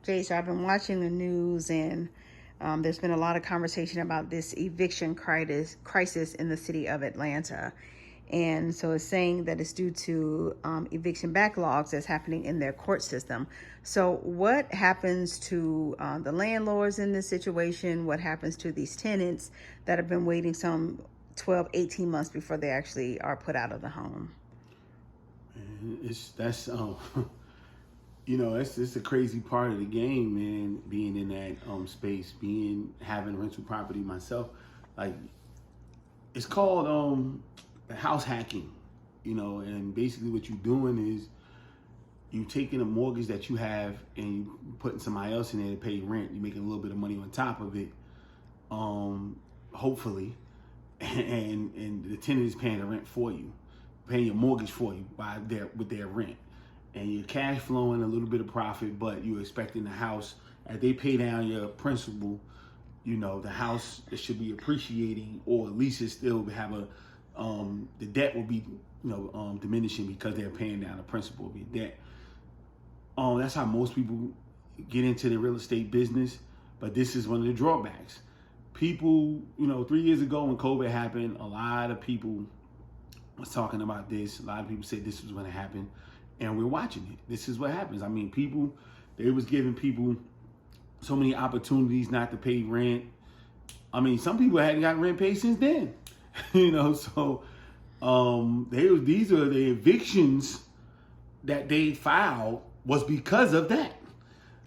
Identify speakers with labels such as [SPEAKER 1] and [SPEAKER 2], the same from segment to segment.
[SPEAKER 1] Jay, so I've been watching the news, and there's been a lot of conversation about this eviction crisis in the city of Atlanta. And so it's saying that it's due to eviction backlogs that's happening in their court system. So what happens to the landlords in this situation? What happens to these tenants that have been waiting some 12, 18 months before they actually are put out of the home?
[SPEAKER 2] That's it's a crazy part of the game, man. Being in that space, having rental property myself, like it's called house hacking, and basically what you're doing is you taking a mortgage that you have and you putting somebody else in there to pay rent. You're making a little bit of money on top of it, hopefully, and the tenant is paying the rent for you, paying your mortgage for you with their rent. And you're cash flowing a little bit of profit, but you're expecting the house, as they pay down your principal, the house, it should be appreciating, or at least it still have the debt will be, diminishing because they're paying down the principal of your debt. That's how most people get into the real estate business, but this is one of the drawbacks. People, 3 years ago when COVID happened, a lot of people was talking about this. A lot of people said this was going to happen. And we're watching it. This is what happens. I mean, they was giving people so many opportunities not to pay rent. I mean, some people hadn't got rent paid since then. So these are the evictions that they filed was because of that.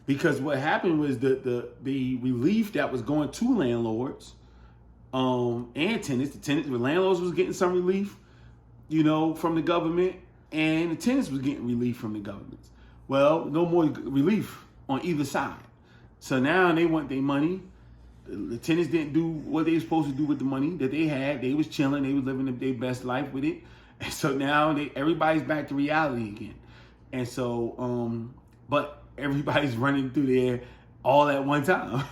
[SPEAKER 2] Because what happened was the relief that was going to landlords and tenants. The landlords was getting some relief, from the government. And the tenants was getting relief from the government. Well, no more relief on either side. So now they want their money. The tenants didn't do what they were supposed to do with the money that they had. They was chilling. They was living their best life with it. And so now everybody's back to reality again. And so, but everybody's running through there all at one time.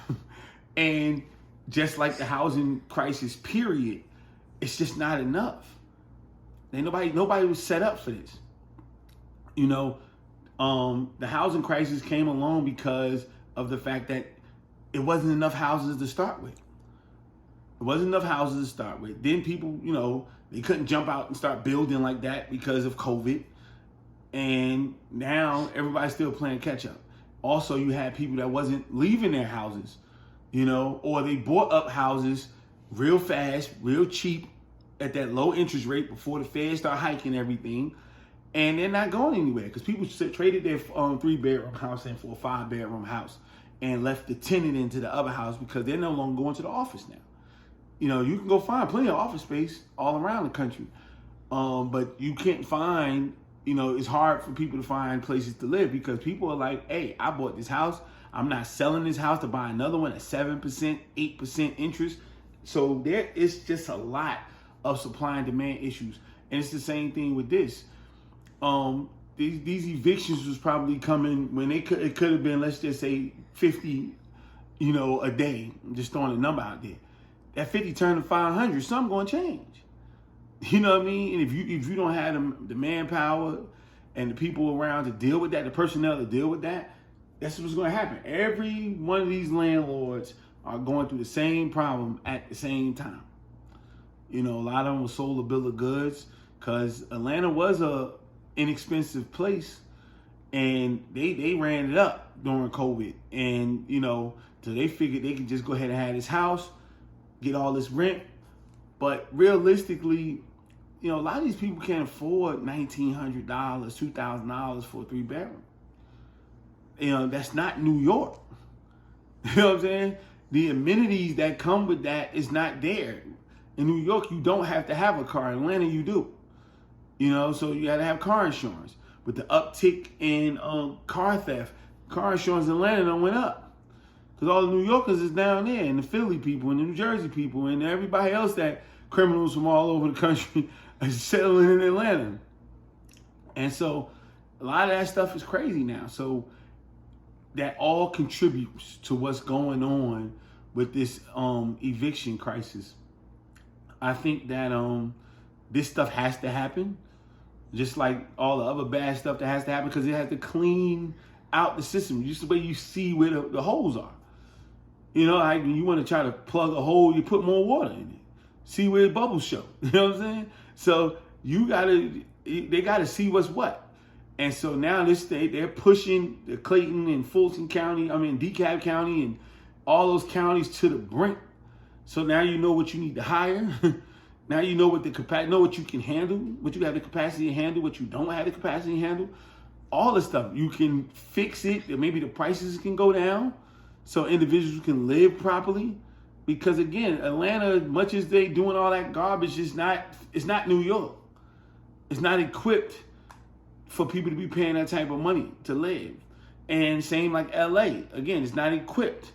[SPEAKER 2] And just like the housing crisis period, it's just not enough. Ain't nobody was set up for this. The housing crisis came along because of the fact that it wasn't enough houses to start with. It wasn't enough houses to start with. Then people, they couldn't jump out and start building like that because of COVID. And now everybody's still playing catch up. Also, you had people that wasn't leaving their houses, or they bought up houses real fast, real cheap, at that low interest rate before the Fed start hiking everything, and they're not going anywhere because people traded their 3-bedroom house in for a 5-bedroom house and left the tenant into the other house because they're no longer going to the office now. You can go find plenty of office space all around the country, but you can't find, it's hard for people to find places to live because people are like, hey, I bought this house. I'm not selling this house to buy another one at 7%, 8% interest. So there is just a lot of supply and demand issues. And it's the same thing with this. These evictions was probably coming when it could have been, let's just say 50, a day. I'm just throwing a number out there. That 50 turned to 500, something gonna change. You know what I mean? And if you don't have the manpower and the people around to deal with that, the personnel to deal with that, that's what's gonna happen. Every one of these landlords are going through the same problem at the same time. A lot of them were sold a bill of goods because Atlanta was a inexpensive place, and they ran it up during COVID. And so they figured they could just go ahead and have this house, get all this rent. But realistically, a lot of these people can't afford $1,900, $2,000 for a 3-bedroom. That's not New York. You know what I'm saying? The amenities that come with that is not there. In New York, you don't have to have a car. In Atlanta, you do. So you got to have car insurance. With the uptick in car theft, car insurance in Atlanta done went up. Because all the New Yorkers is down there, and the Philly people, and the New Jersey people, and everybody else that criminals from all over the country are settling in Atlanta. And so a lot of that stuff is crazy now. So that all contributes to what's going on with this eviction crisis. I think that this stuff has to happen, just like all the other bad stuff that has to happen, because it has to clean out the system. Just the way you see where the holes are. You know, like when you want to try to plug a hole, you put more water in it. See where the bubbles show. You know what I'm saying? So they gotta see what's what. And so now they're pushing the Clayton and Fulton County, DeKalb County and all those counties to the brink. So now you know what you need to hire. Now you know what what you can handle, what you have the capacity to handle, what you don't have the capacity to handle. All the stuff. You can fix it. Maybe the prices can go down so individuals can live properly. Because again, Atlanta, much as they doing all that garbage, it's not New York. It's not equipped for people to be paying that type of money to live. And same like LA. Again, it's not equipped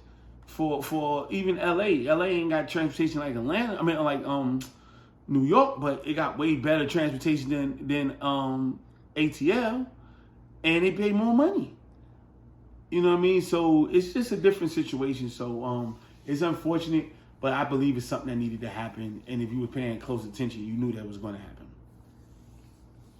[SPEAKER 2] for even LA. LA ain't got transportation like Atlanta. New York, but it got way better transportation than ATL, and they pay more money. You know what I mean? So it's just a different situation. So it's unfortunate, but I believe it's something that needed to happen. And if you were paying close attention, you knew that was going to happen.